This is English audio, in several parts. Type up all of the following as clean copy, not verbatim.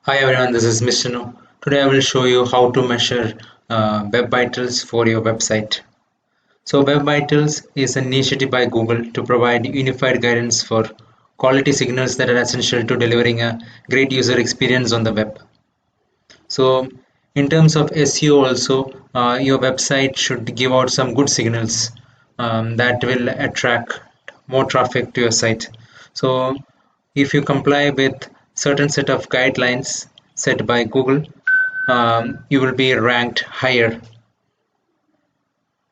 Hi everyone, this is Mr. No. Today I will show you how to measure web vitals for your website. So Web Vitals is an initiative by Google to provide unified guidance for quality signals that are essential to delivering a great user experience on the web. So in terms of SEO also, your website should give out some good signals that will attract more traffic to your site. So if you comply with certain set of guidelines set by Google, you will be ranked higher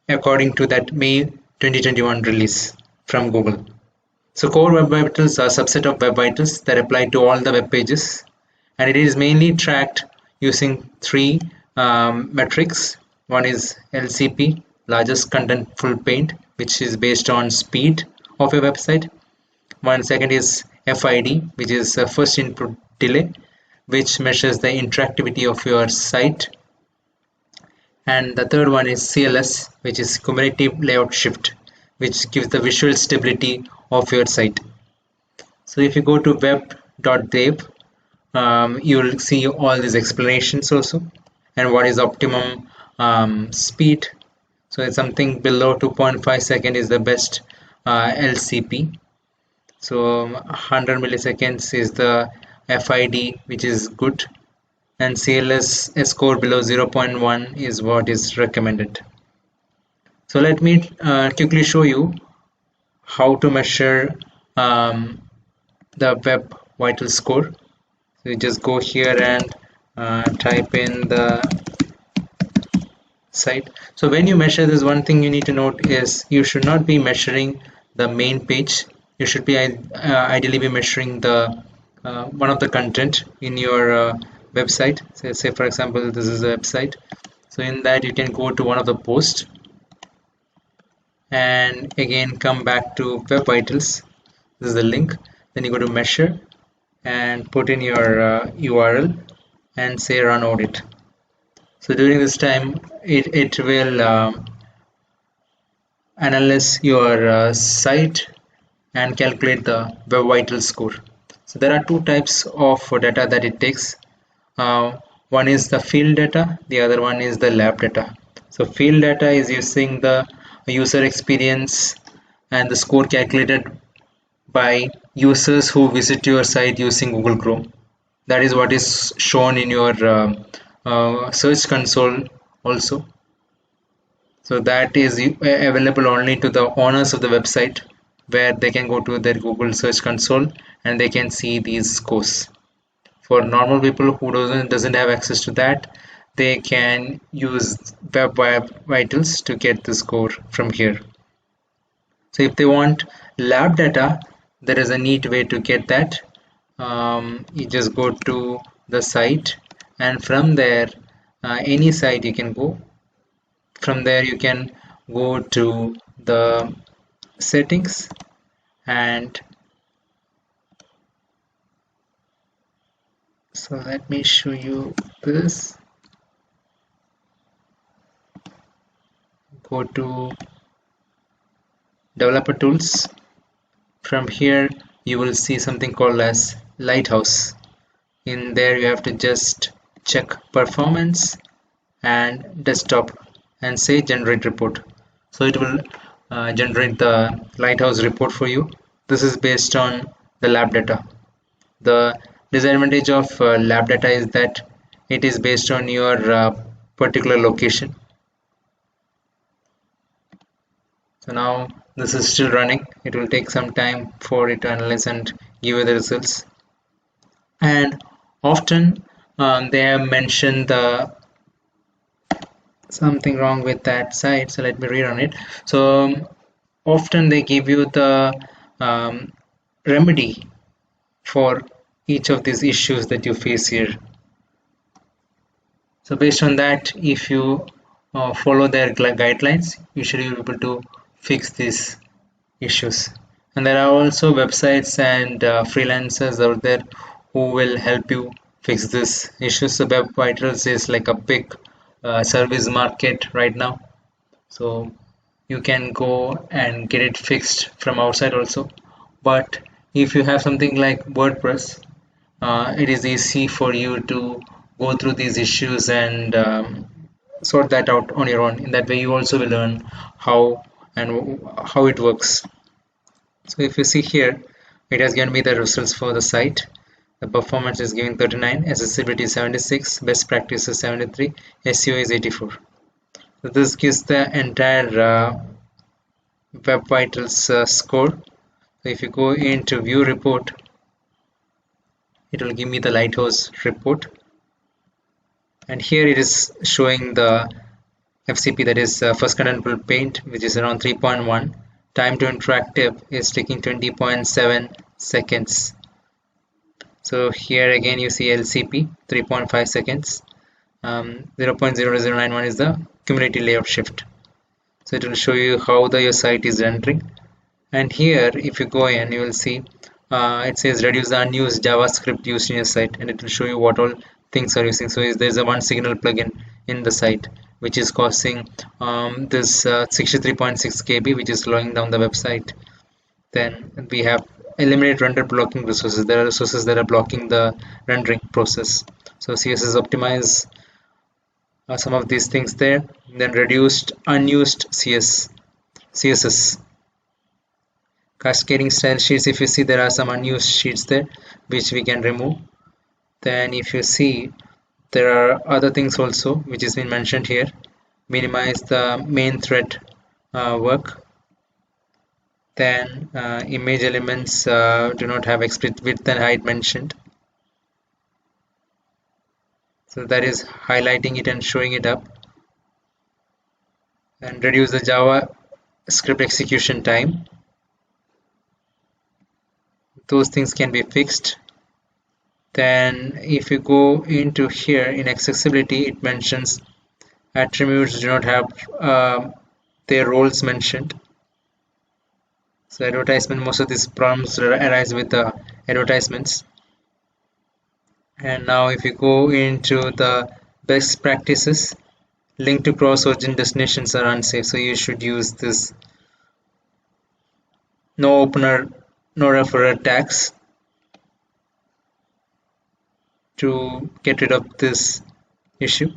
according to that May 2021 release from Google. So core web vitals are a subset of web vitals that apply to all the web pages, and it is mainly tracked using three metrics. One is LCP, largest contentful paint, which is based on speed of your website. One second is FID, which is first input delay, which measures the interactivity of your site. And the third one is CLS, which is cumulative layout shift, which gives the visual stability of your site. So if you go to web.dev, you'll see all these explanations also, and what is optimum speed. So it's something below 2.5 second is the best LCP. So 100 milliseconds is the FID, which is good, and CLS a score below 0.1 is what is recommended. So let me quickly show you how to measure the web vital score. So you just go here and type in the site. So when you measure this, one thing you need to note is you should not be measuring the main page. You should be ideally be measuring the one of the content in your website. So say for example, this is a website. So in that you can go to one of the posts and again come back to web vitals. This is the link. Then you go to measure and put in your URL and say run audit. So during this time, it will analyze your site and calculate the web vital score. So there are two types of data that it takes. One is the field data, the other one is the lab data. So field data is using the user experience and the score calculated by users who visit your site using Google Chrome. That is what is shown in your search console also. So that is available only to the owners of the website, where they can go to their Google search console and they can see these scores. For normal people who doesn't have access to that, they can use web vitals to get the score from here. So if they want lab data, there is a neat way to get that. You just go to the site, and from there, any site you can go. From there, you can go to the settings, and so let me show you this. Go to developer tools. From here you will see something called as lighthouse. In there you have to just check performance and desktop and say generate report. So it will generate the lighthouse report for you. This is based on the lab data. The disadvantage of lab data is that it is based on your particular location. So now this is still running. It will take some time for it to analyze and give you the results. And often they have mentioned the something wrong with that site. So let me read on it. So often they give you the remedy for each of these issues that you face here. So based on that, if you follow their guidelines, you should be able to fix these issues. And there are also websites and freelancers out there who will help you fix this issue. So Web Vitals is like a big service market right now. So you can go and get it fixed from outside also. But if you have something like WordPress, it is easy for you to go through these issues and sort that out on your own. In that way, you also will learn how and how it works. So if you see here, it has given me the results for the site. The performance is giving 39, accessibility is 76, best practice is 73, SEO is 84. So this gives the entire Web Vitals score. So if you go into view report, it will give me the Lighthouse report. And here it is showing the FCP, that is first contentful paint, which is around 3.1. Time to interactive is taking 20.7 seconds. So here again you see LCP 3.5 seconds. 0.0091 is the community layout shift. So it will show you how your site is rendering. And here if you go in, you will see it says reduce the unused JavaScript used in your site, and it will show you what all things are using. So there's a one signal plugin in the site which is causing this 63.6 KB, which is slowing down the website. Then we have eliminate render blocking resources. There are resources that are blocking the rendering process. So CSS optimize some of these things there. Then reduced unused CSS. Cascading style sheets, if you see there are some unused sheets there which we can remove. Then if you see there are other things also which has been mentioned here. Minimize the main thread work. Then image elements do not have explicit width and height mentioned. So that is highlighting it and showing it up. And reduce the JavaScript execution time. Those things can be fixed. Then if you go into here in accessibility, it mentions attributes do not have their roles mentioned. So advertisement, most of these problems arise with the advertisements. And now if you go into the best practices, link to cross-origin destinations are unsafe, so you should use this no opener, no referrer tags to get rid of this issue.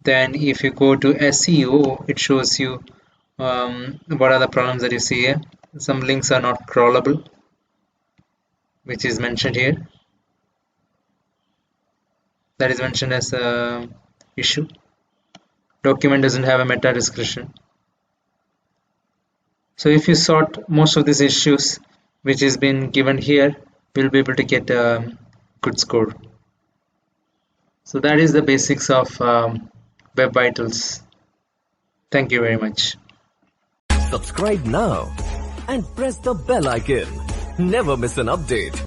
Then if you go to SEO, it shows you what are the problems that you see here. Some links are not crawlable, which is mentioned here. That is mentioned as a issue. Document doesn't have a meta description. So if you sort most of these issues which has been given here, we'll be able to get a good score. So that is the basics of Web Vitals. Thank you very much. Subscribe now and press the bell icon. Never miss an update.